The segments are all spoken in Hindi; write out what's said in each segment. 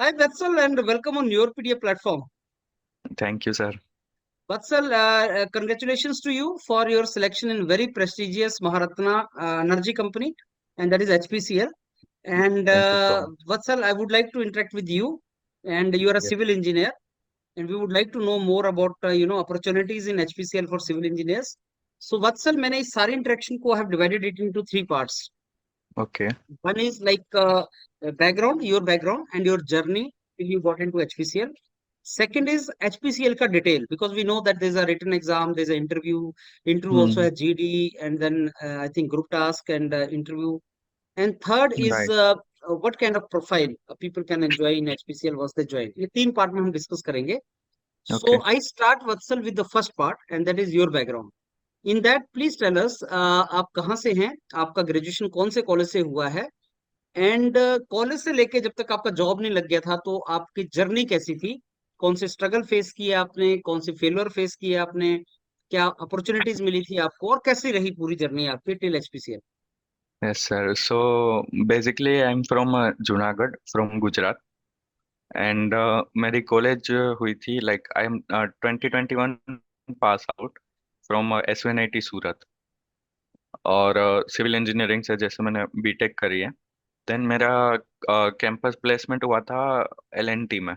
Hi, Vatsal, and welcome on your PDF platform. Thank you, sir. Vatsal, congratulations to you for your selection in very prestigious Maharatna Energy Company, and that is HPCL. And Thank you so much. Vatsal, I would like to interact with you, and you are a Yes, civil engineer, and we would like to know more about opportunities in HPCL for civil engineers. So, Vatsal, मैंने इस सारी interaction को I have divided it into three parts. okay. One is like background, your background and your journey till you got into HPCL. Second is HPCL ka detail, because we know that there's a written exam, there's an interview also Hmm. has GD, and then I think group task and interview. And third is Right. what kind of profile people can enjoy in HPCL once they join. ये तीन part में हम discuss करेंगे. Okay. So I start Vatsal with the first part, and that is your background. In that, please tell us आप कहाँ से हैं, आपका ग्रेजुएशन कौन से कॉलेज से हुआ है, एंड कॉलेज से लेके जब तक आपका जॉब नहीं लग गया था तो आपकी जर्नी कैसी थी, कौन से स्ट्रगल फेस किए आपने, कौन से फेलियर फेस किए आपने, क्या अपॉर्चुनिटीज मिली थी आपको, और कैसी रही पूरी जर्नी आपकी till HPCL. Yes, sir. So basically, I'm from Junagadh, from Gujarat, and मेरी कॉलेज हुई थी I am 2021 pass out from SUNIT सूरत, और सिविल इंजीनियरिंग से जैसे मैंने बीटेक करी है। देन मेरा कैंपस प्लेसमेंट हुआ था LNT में,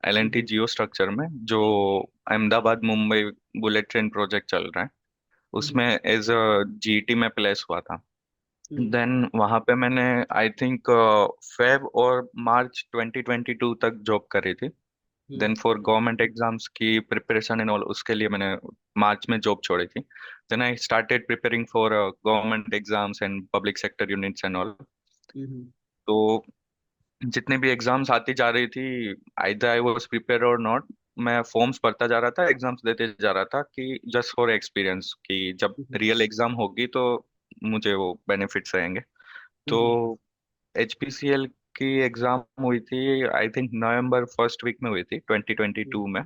LNT जियो स्ट्रक्चर में, जो Ahmedabad Mumbai bullet train project चल रहा है, उसमें एज अ GT में प्लेस हुआ था। देन वहाँ पे मैंने आई थिंक फेब और मार्च 2022 तक जॉब करी थी। देन फॉर गवर्नमेंट एग्जाम्स की प्रिपरेशन एंड ऑल, उसके लिए मैंने मार्च में जॉब छोड़ी थी। Then I started preparing for government exams and public sector units and all. तो जितने भी एग्जाम्स आती जा रही थी, either I was prepare or not, मैं फॉर्म्स भरता जा रहा था, एग्जाम्स देते जा रहा था, कि जस्ट फॉर एक्सपीरियंस, कि जब रियल एग्जाम होगी तो मुझे वो बेनिफिट्स रहेंगे। तो HPCL की एग्जाम हुई थी, I think November first week में हुई थी 2022 में।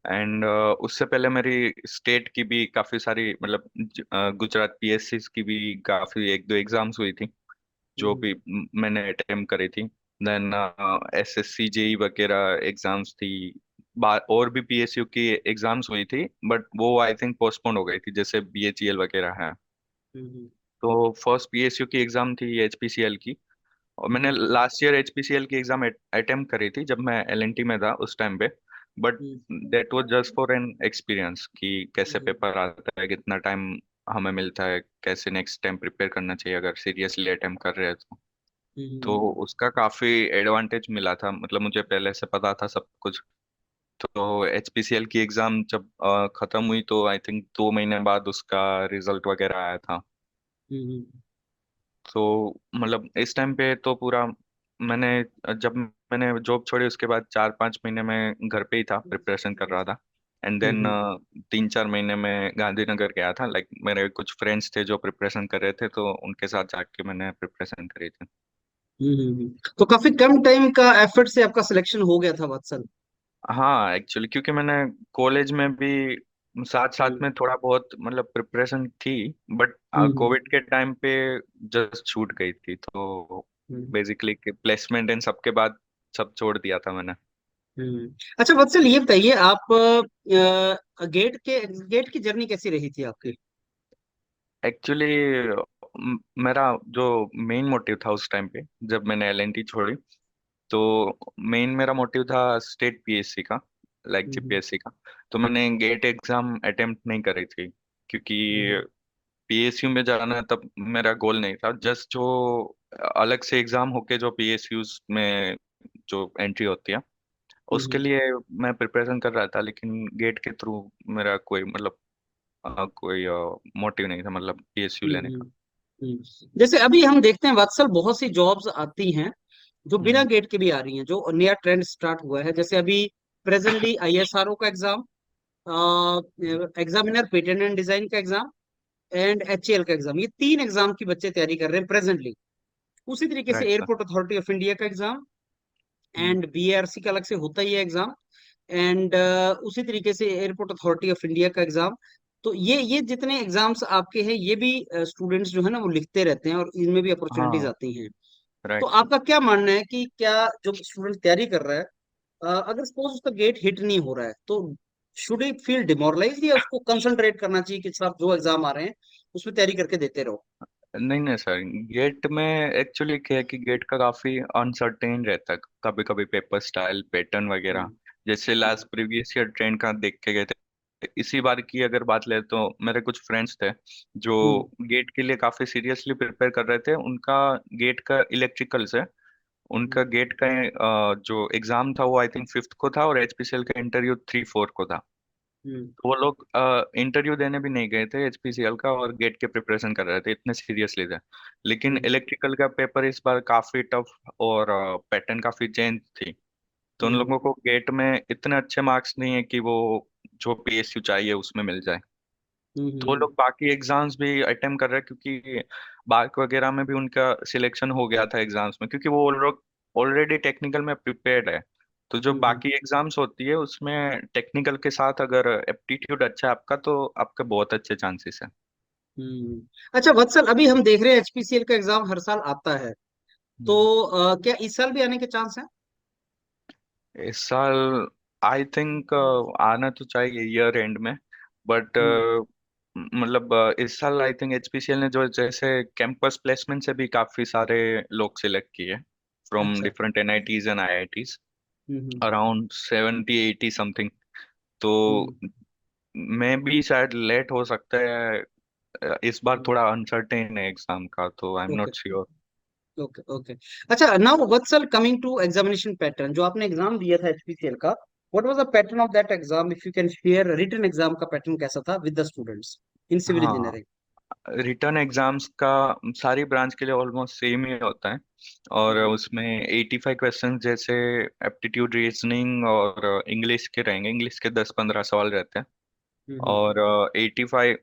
एंड उससे पहले मेरी स्टेट की भी काफी सारी, गुजरात PSC की भी काफी एक दो एग्जाम्स हुई थी, जो भी मैंने अटेम्प्ट करी थी। देन SSC JE वगैरह एग्जाम्स थी। और भी PSU की एग्जाम्स हुई थी, बट वो आई थिंक पोस्टपोन हो गई थी, जैसे BHEL वगैरह है। तो फर्स्ट PSU की एग्जाम थी HPCL की, और मैंने लास्ट ईयर HPCL की एग्जाम अटेम्प्ट करी थी जब मैं LNT में था उस टाइम पे। But that was just for an experience, कि कैसे पेपर आता है, कितना टाइम हमें मिलता है, कैसे नेक्स्ट टाइम प्रिपेयर करना चाहिए अगर सीरियसली अटेम्प्ट कर रहे हैं तो उसका काफी एडवांटेज मिला था, मतलब मुझे पहले से पता था सब कुछ। तो HPCL की एग्जाम जब खत्म हुई तो आई थिंक 2 महीने बाद उसका रिजल्ट वगैरह आया था। तो मतलब इस टाइम पे तो पूरा मैंने, जब मैंने जॉब छोड़ी उसके बाद 4-5 महीने में घर पे ही था, प्रिपरेशन कर रहा था। एंड देन 3-4 महीने में गांधीनगर गया था, मेरे कुछ फ्रेंड्स थे जो प्रिपरेशन कर रहे थे, तो उनके साथ जाके मैंने प्रिपरेशन करी थी। तो काफी कम टाइम का एफर्ट से आपका सिलेक्शन हो गया था वत्सल. हाँ, एक्चुअली क्योंकि मैंने कॉलेज में भी साथ साथ हम्म. में थोड़ा बहुत मतलब प्रिपरेशन थी, बट हम्म. कोविड के टाइम पे जस्ट छूट गई थी, तो हम्म. बेसिकली प्लेसमेंट इन सबके बाद सब छोड़ दिया था मैंने। अच्छा वत्सल, ये बताइए आप गेट की जर्नी कैसी रही थी आपकी. एक्चुअली मेरा जो मेन मोटिव था उस टाइम पे जब मैंने LNT छोड़ी, तो मेन मेरा मोटिव था स्टेट PSC का, हम्म. GPSC का। तो मैंने गेट एग्जाम अटेम्प्ट नहीं करी थी, क्योंकि हम्म. PSU में जाना तब मेरा गोल नहीं था। जस्ट जो अलग से एग्जाम होके जो PSUs में जो एंट्री होती है, उसके हम्म. लिए मैं प्रिपरेशन कर रहा था, लेकिन गेट के थ्रू मेरा कोई कोई मोटिव नहीं था, मतलब PSU लेने हम्म. का। जैसे अभी हम देखते हैं वत्सल, बहुत सी जॉब्स आती हैं जो बिना हम्म। गेट के भी आ रही हैं, जो नया ट्रेंड स्टार्ट हुआ है. जैसे अभी प्रेजेंटली ISRO का exam, examiner patent and design का एग्जाम, एंड HAL का एग्जाम, ये तीन एग्जाम की बच्चे तैयारी कर रहे हैं प्रेजेंटली. उसी तरीके से right sir. Airport authority of India का एग्जाम, हम्म। एंड BARC का अलग से होता ही है एग्जाम, एंड उसी तरीके से एयरपोर्ट अथॉरिटी ऑफ इंडिया का एग्जाम. तो ये जितने एग्जाम्स आपके हैं, ये भी स्टूडेंट्स जो है ना वो लिखते रहते हैं, और इनमें भी अपॉर्चुनिटीज हाँ, आती हैं. तो राइट। आपका क्या मानना है कि क्या जो स्टूडेंट तैयारी कर रहा है, अगर सपोज उसका गेट हिट नहीं हो रहा है, तो शुड ही फील डिमोरलाइज, या उसको कंसंट्रेट करना चाहिए कि सर जो एग्जाम आ रहे हैं उसमें तैयारी करके देते रहो? नहीं नहीं सर, गेट में एक्चुअली क्या है कि गेट का काफी अनसर्टेन रहता है, कभी कभी पेपर स्टाइल पैटर्न वगैरह। हम्म, जैसे हम्म, लास्ट प्रीवियस ईयर ट्रेंड का देख के गए थे, इसी बार की अगर बात ले तो मेरे कुछ फ्रेंड्स थे जो हम्म, गेट के लिए काफी सीरियसली प्रिपेयर कर रहे थे। उनका गेट का इलेक्ट्रिकल से, उनका गेट का जो एग्जाम था वो आई थिंक 5th को था, और एचपीसीएल का इंटरव्यू 3-4 को था। हम्म, तो वो लोग इंटरव्यू देने भी नहीं गए थे एचपीसीएल का, और गेट के प्रिपरेशन कर रहे थे, इतने सीरियसली थे। लेकिन हम्म, इलेक्ट्रिकल का पेपर इस बार काफी टफ, और पैटर्न काफी चेंज थी। तो उन हम्म, लोगों को गेट में इतने अच्छे मार्क्स नहीं है कि वो जो पीएसयू चाहिए उसमें मिल जाए। हम्म, तो वो लोग बाकी एग्जाम्स भी अटेम्प्ट कर रहे हैं, क्योंकि बाक वगैरह में भी उनका सिलेक्शन हो गया था एग्जाम्स में, क्योंकि वो लोग ऑलरेडी टेक्निकल में प्रिपेयर्ड है। तो जो हम्म, बाकी एग्जाम्स होती है उसमें टेक्निकल के साथ अगर एप्टीट्यूड अच्छा है आपका, तो आपके बहुत अच्छे चांसेस है। हम्म। अच्छा वत्सल, अभी हम देख रहे हैं एचपीसीएल का एग्जाम हर साल आता है, तो हम्म। क्या इस साल भी आने के चांस है? इस साल आई थिंक आना तो चाहिए ईयर एंड में, बट हम्म, मतलब इस साल आई थिंक एचपीसीएल ने जो जैसे कैंपस प्लेसमेंट से भी काफी सारे लोग सिलेक्ट किए फ्रॉम अच्छा। Different NITs and IITs, hmm, around 70-80 something. तो हम्म, मैं भी शायद लेट हो सकता है, इस बार हम्म। थोड़ा अनसर्टेन है एग्जाम का, तो I am okay, not sure. Okay, okay. अच्छा, now Vatsal, coming to examination pattern, जो आपने एग्जाम दिया था एचपीसीएल का, what was the pattern of that exam? If you can share, written exam का पैटर्न कैसा था with the students in civil हाँ, इंजीनियरिंग? रिटर्न एग्जाम्स का सारी ब्रांच के लिए ऑलमोस्ट सेम ही होता है, और हम्म, उसमें 85 क्वेश्चन जैसे एप्टीट्यूड रीजनिंग और इंग्लिश के रहेंगे, इंग्लिश के 10-15 सवाल रहते हैं, हम्म, और 85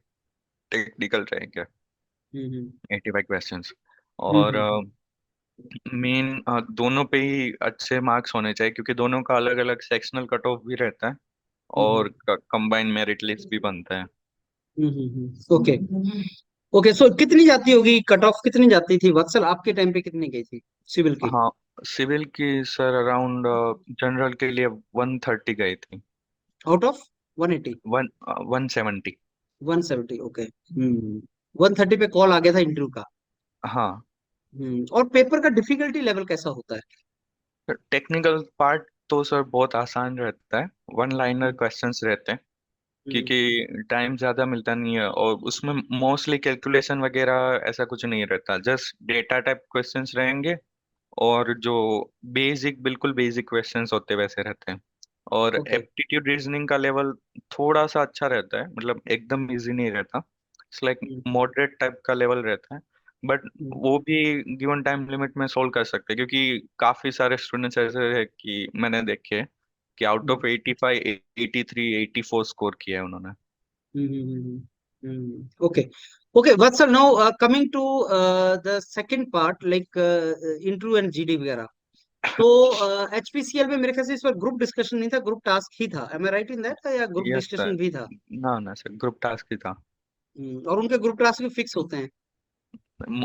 टेक्निकल रहेंगे, हम्म, 85 क्वेश्चंस। हम्म, और मेन दोनों पे ही अच्छे मार्क्स होने चाहिए, क्योंकि दोनों का अलग अलग सेक्शनल कट ऑफ भी रहता है, हम्म, और कंबाइंड मेरिट लिस्ट भी बनता है। Okay, okay. सो कितनी जाती होगी कट ऑफ, कितनी जाती थी वत्सल आपके टाइम पे, कितनी गई थी सिविल की? हाँ, सिविल की सर अराउंड जनरल के लिए 130 गई थी। Out of 180? 170। 170, ओके। 130 पे कॉल आ गया था इंटरव्यू का? हाँ, और पेपर का डिफिकल्टी लेवल कैसा होता है? टेक्निकल पार्ट तो सर बहुत आसान रहता है, वन लाइनर हम्म, क्वेश्चंस रहते हैं, हम्म, क्योंकि टाइम ज़्यादा मिलता नहीं है, और उसमें मोस्टली कैलकुलेशन वगैरह ऐसा कुछ नहीं रहता, जस्ट डेटा टाइप क्वेश्चंस रहेंगे, और जो बेसिक, बिल्कुल बेसिक क्वेश्चंस होते हैं वैसे रहते हैं। और ओके। एप्टीट्यूड रीजनिंग का लेवल थोड़ा सा अच्छा रहता है, मतलब एकदम इजी नहीं रहता, it's like hmm, moderate type का लेवल रहता है। बट हम्म, वो भी गिवन टाइम लिमिट में सोल्व कर सकते हैं, क्योंकि काफी सारे स्टूडेंट्स ऐसे हैं कि मैंने देखे हैं कि आउट हम्म, ऑफ 85 83 84 स्कोर किया है उन्होंने। Okay, okay Vatsal. Now coming to the second part, like interview and GD वगैरह। तो एचपीसीएल में मेरे ख्याल से इस बार ग्रुप डिस्कशन नहीं था, ग्रुप टास्क ही था, am I right in that, या ग्रुप यस सर। डिस्कशन भी था? ना ना सर, ग्रुप टास्क ही था। और उनके ग्रुप टास्क भी फिक्स होते हैं?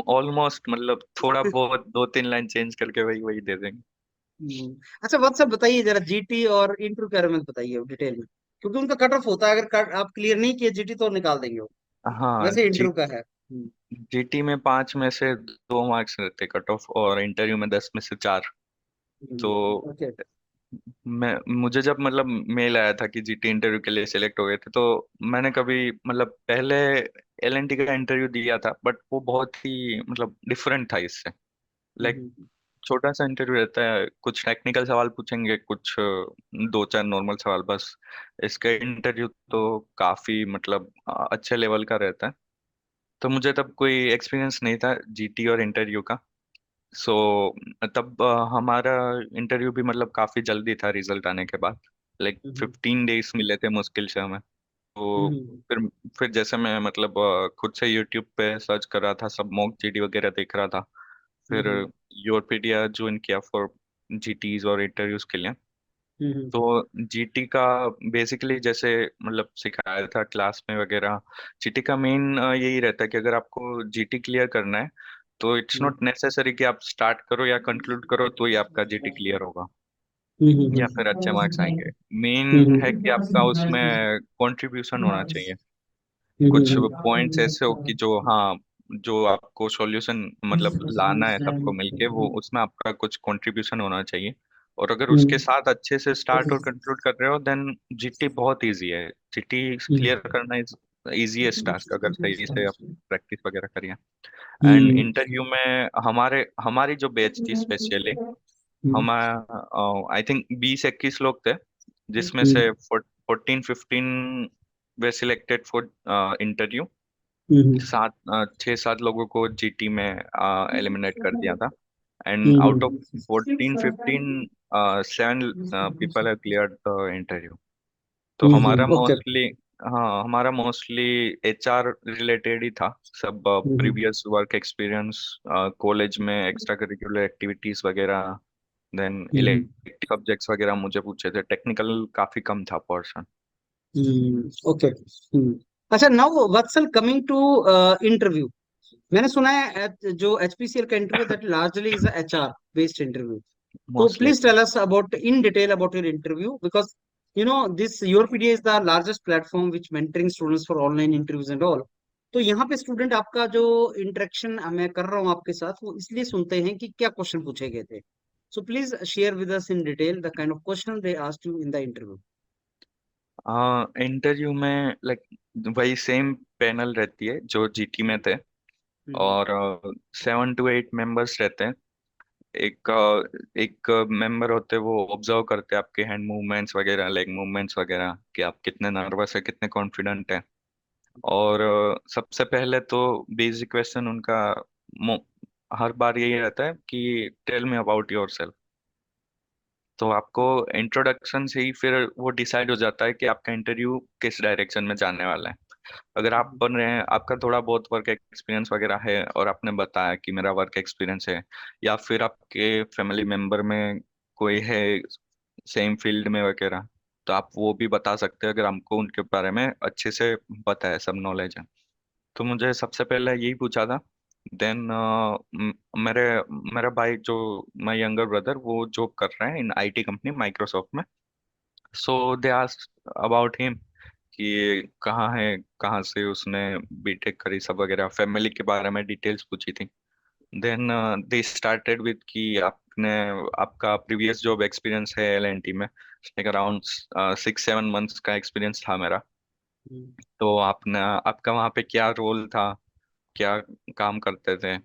ऑलमोस्ट, मतलब थोड़ा बहुत 2-3 लाइन चेंज करके वही वही दे देंगे। अच्छा वत्सल, बताइए जरा जीटी और इंटरव्यू के बारे में बताइए डिटेल में, क्योंकि उनका कट ऑफ होता है, अगर आप क्लियर नहीं किए जीटी तो निकाल देंगे वो। हाँ, वैसे इंटरव्यू का है। जीटी में 5 में से 2 मार्क्स रहते कट ऑफ, और इंटरव्यू में 10 में से 4। तो ओके। मैं मुझे जब मतलब मेल आया था कि जीटी इंटरव्यू के लिए सिलेक्ट हो गए थे, तो मैंने कभी मतलब पहले एलएनटी का इंटरव्यू दिया था, बट वो बहुत ही मतलब डिफरेंट था इससे। लाइक छोटा सा इंटरव्यू रहता है, कुछ टेक्निकल सवाल पूछेंगे, कुछ 2-4 नॉर्मल सवाल बस। इसका इंटरव्यू तो काफी मतलब अच्छे लेवल का रहता है। तो मुझे तब कोई एक्सपीरियंस नहीं था जीटी और इंटरव्यू का। सो तब हमारा इंटरव्यू भी मतलब काफी जल्दी था रिजल्ट आने के बाद, लाइक 15 डेज मिले थे मुश्किल से हमें। तो फिर फिर जैसे मैं मतलब खुद से यूट्यूब पे सर्च कर रहा था, सब मॉक जीडी वगैरह देख रहा था, फिर योरपीडिया ज्वाइन किया फॉर जीटीज और इंटरव्यूज के लिए। तो जीटी का बेसिकली जैसे मतलब सिखाया था क्लास में वगैरह, जीटी का मेन यही रहता है कि अगर आपको जीटी क्लियर करना है, तो इट्स हम्म नॉट नेसेसरी कि आप स्टार्ट करो या कंक्लूड करो तो ही आपका जीटी क्लियर होगा या फिर अच्छे मार्क्स आएंगे। मेन है कि आपका उसमें कंट्रीब्यूशन होना चाहिए। कुछ पॉइंट्स ऐसे हो कि जो, हाँ, जो आपको सॉल्यूशन मतलब लाना है सबको मिलके, वो उसमें आपका कुछ कंट्रीब्यूशन होना चाहिए। और अगर उसके साथ अच्छे से स्टार्ट और कंक्लूड कर रहे हो देन जीटी बहुत इजी है। जीटी क्लियर करना इज इजीएस्ट टास्क अगर सही से आप प्रैक्टिस वगैरह करिए। एंड हम्म इंटरव्यू में हमारे हमारी जो बैच थी स्पेशली, हम्म हम आई थिंक 20-21 लोग थे, जिसमें हम्म से 14-15 वे सिलेक्टेड फॉर इंटरव्यू। हम्म 6-7 लोगों को जीटी में एलिमिनेट कर दिया था। And out of hmm 14-15, 7 people have cleared the interview. तो हमारा ओके मोस्टली, हाँ, हमारा मोस्टली एचआर रिलेटेड ही था। सब प्रीवियस वर्क एक्सपीरियंस, कॉलेज में एक्स्ट्रा करिकुलर एक्टिविटीज वगैरह, देन इलेक्टिव सब्जेक्ट्स वगैरह मुझे पूछे थे। टेक्निकल काफी कम था पर्सन। ओके अच्छा now Vatsal coming to interview मैंने सुना है जो एचपीसीएल का interview that largely is HR based interview तो mostly. please tell us about in detail about your interview because you know this your PDA is the largest platform which mentoring students for online interviews and all तो यहाँ पे स्टूडेंट आपका जो इंटरेक्शन मैं कर रहा हूँ आपके साथ वो इसलिए सुनते हैं कि क्या क्वेश्चन पूछे गए थे so please share with us in detail the kind of question they asked you in the interview interview में लाइक वही सेम पैनल रहती है जो जीटी में थे। हम्म और 7 to 8 मेंबर्स रहते हैं। एक मेंबर होते हैं, वो ऑब्जर्व करते हैं आपके हैंड मूवमेंट्स वगैरह, लेग मूवमेंट्स वगैरह, कि आप कितने नर्वस है, कितने कॉन्फिडेंट है। और सबसे पहले तो बेसिक क्वेश्चन उनका मो- हर बार यही रहता है कि tell me about yourself. तो आपको इंट्रोडक्शन से ही फिर वो डिसाइड हो जाता है कि आपका इंटरव्यू किस डायरेक्शन में जाने वाला है। अगर आपने आपका थोड़ा बहुत वर्क एक्सपीरियंस वगैरह है और आपने बताया कि मेरा वर्क एक्सपीरियंस है, या फिर आपके फैमिली मेंबर में कोई है सेम फील्ड में वगैरह, तो आप वो भी बता सकते हैं अगर हमको उनके बारे में अच्छे से पता है, सब नॉलेज है। तो मुझे सबसे पहले यही पूछा था। देन मेरे मेरा भाई जो, माय यंगर ब्रदर, वो जॉब कर रहे हैं इन आईटी कंपनी माइक्रोसॉफ्ट में। सो दे आस्क्ड अबाउट हिम कि कहाँ है, कहाँ से उसने बीटेक करी, सब वगैरह फैमिली के बारे में डिटेल्स पूछी थी। देन दे स्टार्टेड विद कि आपने, आपका प्रीवियस जॉब एक्सपीरियंस है एलएनटी में, अराउंड 6-7 मंथ्स का एक्सपीरियंस था मेरा। तो आपने, आपका वहाँ पे क्या रोल था, क्या काम करते थे,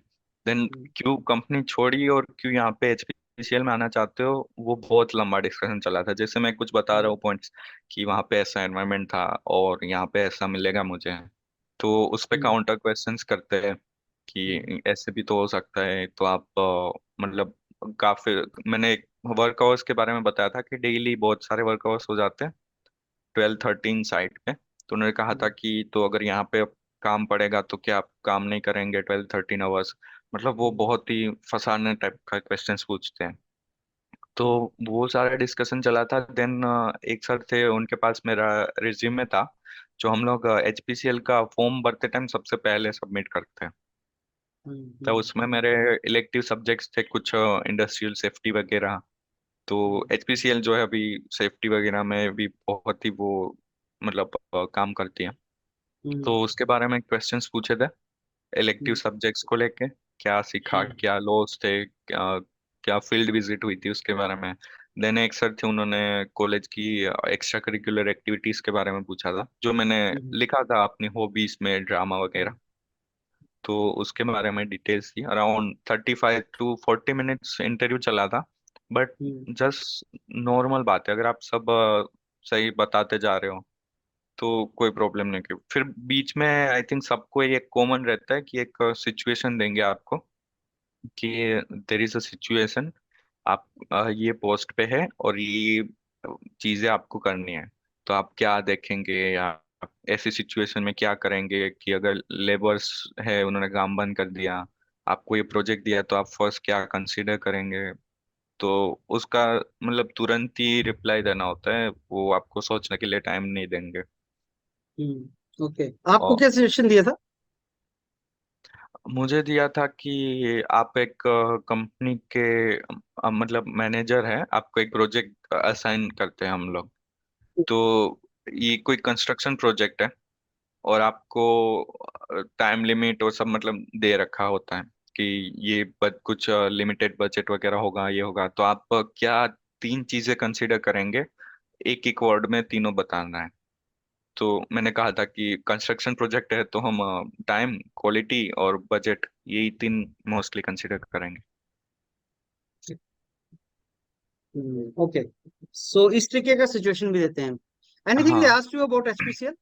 देन क्यों कंपनी छोड़ी और क्यों यहाँ पे एचपीसीएल में आना चाहते हो, वो बहुत लंबा डिस्कशन चला था। जैसे मैं कुछ बता रहा हूँ पॉइंट्स कि वहाँ पे ऐसा एनवायरनमेंट था और यहाँ पे ऐसा मिलेगा मुझे, तो उस पे काउंटर क्वेश्चंस करते हैं कि ऐसे भी तो हो सकता है। तो आप मतलब काफी, मैंने वर्क आवर्स के बारे में बताया था कि डेली बहुत सारे वर्क आवर्स हो जाते हैं 12-13 साइट पे। तो उन्होंने कहा था कि तो अगर यहाँ पे काम पड़ेगा तो क्या आप काम नहीं करेंगे 12-13 आवर्स। मतलब वो बहुत ही फंसाने टाइप का क्वेश्चंस पूछते हैं। तो वो सारा डिस्कशन चला था। देन एक सर थे, उनके पास मेरा रिज्यूमे था, जो हम लोग एचपीसीएल का फॉर्म भरते टाइम सबसे पहले सबमिट करते हैं। तो उसमें मेरे इलेक्टिव सब्जेक्ट्स थे कुछ इंडस्ट्रियल सेफ्टी वगैरह। तो एचपीसीएल जो है अभी सेफ्टी वगैरह में भी बहुत ही वो मतलब काम करती है। तो उसके बारे में क्वेश्चंस पूछे थे इलेक्टिव सब्जेक्ट्स को लेके, क्या सीखा, क्या लॉस थे, क्या फील्ड विजिट हुई थी उसके बारे में। देन एक सर थे, उन्होंने कॉलेज की एक्स्ट्रा करिकुलर एक्टिविटीज के बारे में पूछा था, जो मैंने लिखा था अपनी हॉबीज में ड्रामा वगैरह। तो उसके बारे में डिटेल्स थी। अराउंड 35 to 40 मिनट्स इंटरव्यू चला था। बट जस्ट नॉर्मल बात है, अगर आप सब सही बताते जा रहे हो तो कोई प्रॉब्लम नहीं। क्यों फिर बीच में आई थिंक सबको एक कॉमन रहता है कि एक सिचुएशन देंगे आपको कि देर इज अ सिचुएशन, आप ये पोस्ट पे है और ये चीजें आपको करनी है, तो आप क्या देखेंगे, या आप ऐसी सिचुएशन में क्या करेंगे कि अगर लेबर्स है उन्होंने काम बंद कर दिया, आपको ये प्रोजेक्ट दिया, तो आप फर्स्ट क्या कंसीडर करेंगे। तो उसका मतलब तुरंत ही रिप्लाई देना होता है, वो आपको सोचने के लिए टाइम नहीं देंगे। ओके आपको और क्या सजेशन दिया था मुझे दिया था कि आप एक कंपनी के मतलब मैनेजर है, आपको एक प्रोजेक्ट असाइन करते हैं हम लोग। तो ये कोई कंस्ट्रक्शन प्रोजेक्ट है, और आपको टाइम लिमिट और सब मतलब दे रखा होता है कि ये कुछ लिमिटेड बजट वगैरह होगा, ये होगा। तो आप क्या तीन चीजें कंसीडर करेंगे, एक एक वर्ड में तीनों बताना है। तो मैंने कहा था कि कंस्ट्रक्शन प्रोजेक्ट है तो हम टाइम, क्वालिटी और बजट, यही तीन मोस्टली कंसीडर करेंगे। ओके, सो इस तरीके का सिचुएशन भी देते हैं। एनीथिंग दे हाँ। Asked you about HPCL?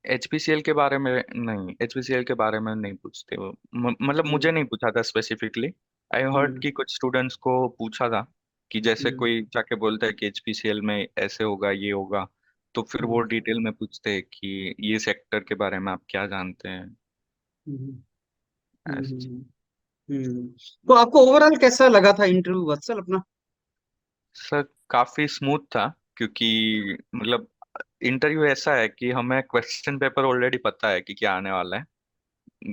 HPCL के बारे में नहीं, एचपीसीएल के बारे में नहीं पूछते वो। मतलब मुझे हम्म। नहीं पूछा था स्पेसिफिकली। आई हर्ड हम्म। कि कुछ स्टूडेंट्स को पूछा था कि जैसे हम्म। कोई जाके बोलता है कि एचपीसीएल में ऐसे होगा, ये होगा, तो फिर वो हम्म। डिटेल में पूछते हैं कि ये सेक्टर के बारे में आप क्या जानते हैं। हम्म। ऐसे। हम्म। हम्म। तो आपको ओवरऑल कैसा लगा था इंटरव्यू वत्सल अपना? सर काफी स्मूथ था, क्योंकि मतलब इंटरव्यू ऐसा है कि हमें क्वेश्चन पेपर ऑलरेडी पता है कि क्या आने वाला है।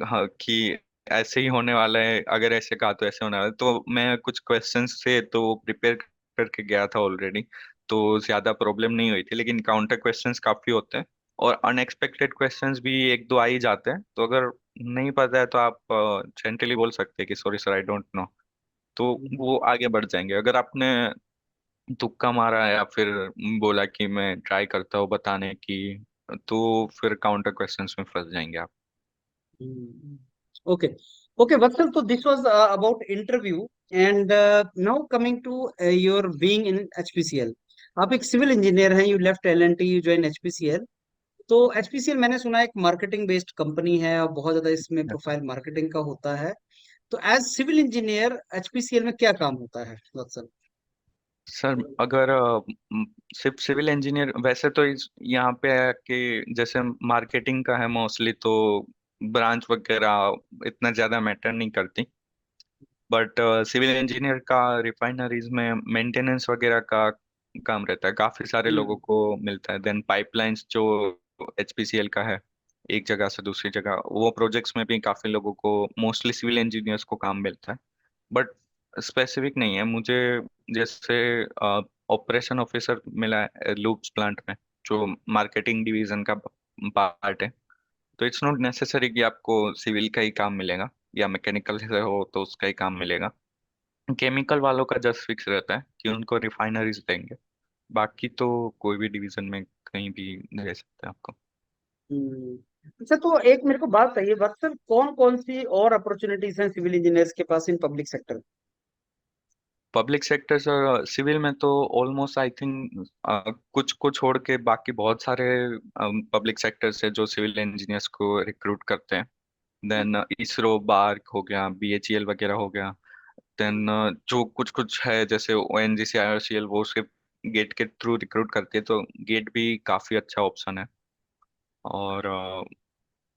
हाँ, कि ऐसे ही होने वाला है, अगर ऐसे कहा तो ऐसे होने वाला है। तो मैं कुछ क्वेश्चंस से तो प्रिपेयर करके गया था ऑलरेडी, तो ज्यादा प्रॉब्लम नहीं हुई थी। लेकिन काउंटर क्वेश्चंस काफी होते हैं, और अनएक्सपेक्टेड क्वेश्चंस भी एक दो आ ही जाते हैं। तो अगर नहीं पता है तो आप जेंटली बोल सकते हैं कि sorry sir, I don't know. तो वो आगे बढ़ जाएंगे। अगर आपने तुक्का मारा है या फिर बोला कि मैं ट्राई करता हूँ बताने की, तो फिर काउंटर क्वेश्चंस में फंस जाएंगे आप। ओके, ओके वत्सल, तो this was about interview, and now coming to your being in HPCL. आप एक सिविल इंजीनियर हैं, you left L&T, you join HPCL. तो एचपीसीएल मैंने सुना है एक मार्केटिंग बेस्ड कंपनी है और बहुत ज्यादा इसमें प्रोफाइल मार्केटिंग का होता है। तो एज सिविल इंजीनियर एचपीसीएल में क्या काम होता है वत्सल? सर अगर सिर्फ सिविल इंजीनियर, वैसे तो यहाँ पे है कि जैसे मार्केटिंग का है मोस्टली, तो ब्रांच वगैरह इतना ज्यादा मैटर नहीं करती। बट सिविल इंजीनियर का रिफाइनरीज में मेंटेनेंस वगैरह का काम रहता है, काफी सारे लोगों हम्म। को मिलता है। देन पाइपलाइंस जो एचपीसीएल का है, एक जगह से दूसरी जगह, वो प्रोजेक्ट्स में भी काफी लोगों को, मोस्टली सिविल इंजीनियर्स को काम मिलता है। बट स्पेसिफिक नहीं है मुझे। जैसे ऑपरेशन ऑफिसर मिला है लूप्स प्लांट में, जो मार्केटिंग डिवीजन का पार्ट है। तो इट्स नॉट नेसेसरी कि आपको सिविल का ही काम मिलेगा, या मैकेनिकल से हो तो उसका ही काम मिलेगा। केमिकल वालों का जस्ट फिक्स रहता है कि उनको रिफाइनरीज देंगे, बाकी तो कोई भी डिवीजन में कहीं भी दे सकते हैं आपको। हम्म। अच्छा, तो एक मेरे को बात बताइए वत्सल, कौन कौन सी और अपॉर्चुनिटीज हैं सिविल इंजीनियर्स के पास in public sector? Public sector sir, civil में तो ऑलमोस्ट आई थिंक कुछ को छोड़ के बाकी बहुत सारे पब्लिक सेक्टर्स है जो सिविल इंजीनियर्स को रिक्रूट करते हैं। देन इसरो, बार्क हो गया, बीएचईएल वगैरह हो गया। देन जो कुछ कुछ है जैसे ओएनजीसी, आईओसीएल, वो सिर्फ गेट के थ्रू रिक्रूट करती है, तो गेट भी काफी अच्छा ऑप्शन है। और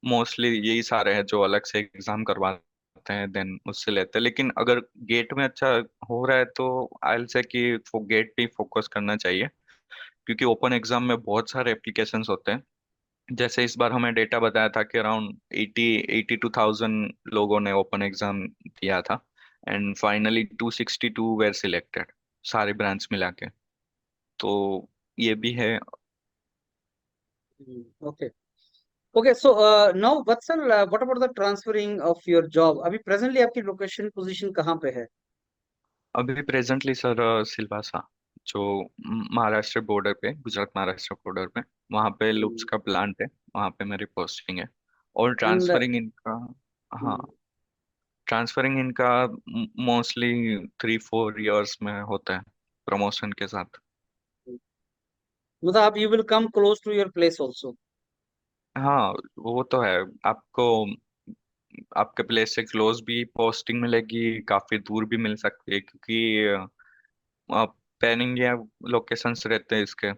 मोस्टली यही सारे हैं जो अलग से एग्जाम करवाते हैं, देन उससे लेते हैं। लेकिन अगर गेट में अच्छा हो रहा है तो आई विल से कि वो गेट पे फोकस करना चाहिए, क्योंकि ओपन एग्जाम में बहुत सारे एप्लीकेशंस होते हैं। जैसे इस बार हमें डेटा बताया था कि अराउंड 82,000 लोगों ने ओपन एग्जाम दिया था, एंड फाइनली 262 वेर सिलेक्टेड, सारे ब्रांच मिला के। तो ये भी है। Okay, okay, so now Vatsal, what about the transferring of your job? अभी प्रेजेंटली आपकी लोकेशन पोजीशन कहाँ पे है? अभी प्रेजेंटली सर सिलवासा, जो महाराष्ट्र बॉर्डर पे, गुजरात महाराष्ट्र बॉर्डर पे, वहाँ पे लुप्स का प्लांट है, वहाँ पे मेरी पोस्टिंग है। और एंड ट्रांसफरिंग इनका, हाँ, ट्रांसफरिंग इनका मोस्टली 3-4 इयर्स में होता है प्रमोशन के साथ। मतलब आप you will come close to your place also? हाँ, वो तो है। आपको आपके प्लेस से क्लोज भी पोस्टिंग मिलेगी, काफी दूर भी मिल सकती है, क्योंकि पैनिंग या लोकेशंस रहते हैं इसके।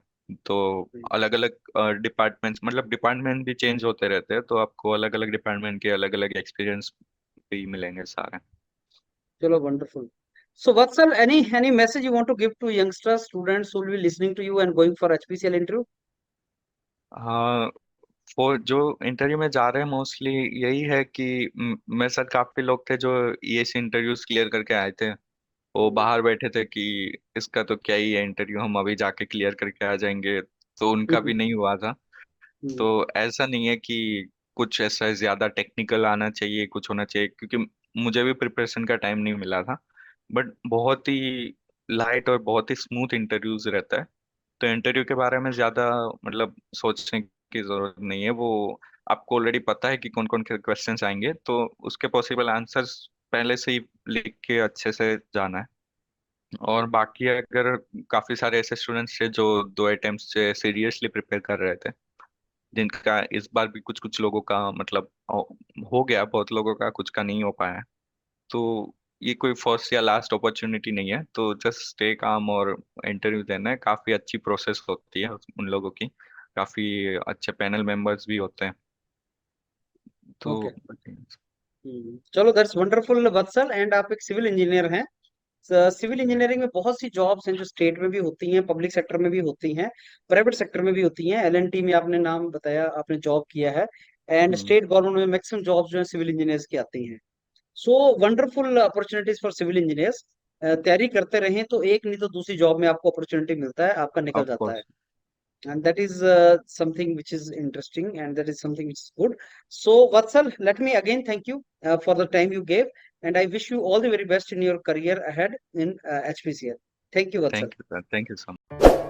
तो अलग अलग डिपार्टमेंट्स, मतलब डिपार्टमेंट भी चेंज होते रहते हैं, तो आपको अलग अलग डिपार्टमेंट के अलग अलग एक्सपीरियंस भी मिलेंगे सारे। चलो, wonderful. So Vatsal, any message you want to give to youngsters, students who will be listening to you and going for HPCL interview? हाँ, वो जो इंटरव्यू में जा रहे हैं मोस्टली यही है कि मेरे साथ काफी लोग थे जो ईएसी इंटरव्यूज क्लियर करके आए थे। वो बाहर बैठे थे कि इसका तो क्या ही है इंटरव्यू, हम अभी जाके क्लियर करके आ जाएंगे, तो उनका भी नहीं हुआ था। तो ऐसा नहीं है कि कुछ ऐसा ज्यादा टेक्निकल आना चाहिए, कुछ होना चाहिए, क्योंकि मुझे भी प्रिपरेशन का टाइम नहीं मिला था। बट बहुत ही लाइट और बहुत ही स्मूथ इंटरव्यूज रहता है। तो इंटरव्यू के बारे में ज्यादा मतलब सोचने की जरूरत नहीं है। वो आपको ऑलरेडी पता है कि कौन कौन के क्वेश्चंस आएंगे, तो उसके पॉसिबल आंसर्स पहले से ही लिख के अच्छे से जाना है। और बाकी अगर काफी सारे ऐसे स्टूडेंट्स थे जो 2 अटेम्प्ट से सीरियसली प्रिपेयर कर रहे थे, जिनका इस बार भी कुछ कुछ लोगों का मतलब हो गया, बहुत लोगों का कुछ का नहीं हो पाया। तो ये कोई फर्स्ट या लास्ट अपॉर्चुनिटी नहीं है, तो जस्ट स्टे काम और इंटरव्यू देना है। काफी अच्छी प्रोसेस होती है उन लोगों की, काफी अच्छे पैनल मेंबर्स भी होते हैं। तो ओके। चलो, दैट्स वंडरफुल वत्सल। एंड आप एक सिविल इंजीनियर हैं। सिविल इंजीनियरिंग में बहुत सी जॉब्स हैं जो स्टेट में भी होती हैं, पब्लिक सेक्टर में भी होती हैं, प्राइवेट सेक्टर में भी होती हैं। एलएनटी में आपने नाम बताया, आपने जॉब किया है। एंड हम्म, स्टेट गवर्नमेंट में मैक्सिमम जॉब्स जो है सिविल इंजीनियर्स की आती हैं। So wonderful opportunities for civil engineers. तैयारी करते रहें तो एक नहीं तो दूसरी जॉब में आपको अपॉर्चुनिटी मिलता है, आपका निकल ऑफ जाता है। Course. And that is something which is interesting, and that is something which is good. So Vatsal, let me again thank you for the time you gave, and I wish you all the very best in your career ahead in HPCL. Thank you, Vatsal. Thank you sir, thank you so much.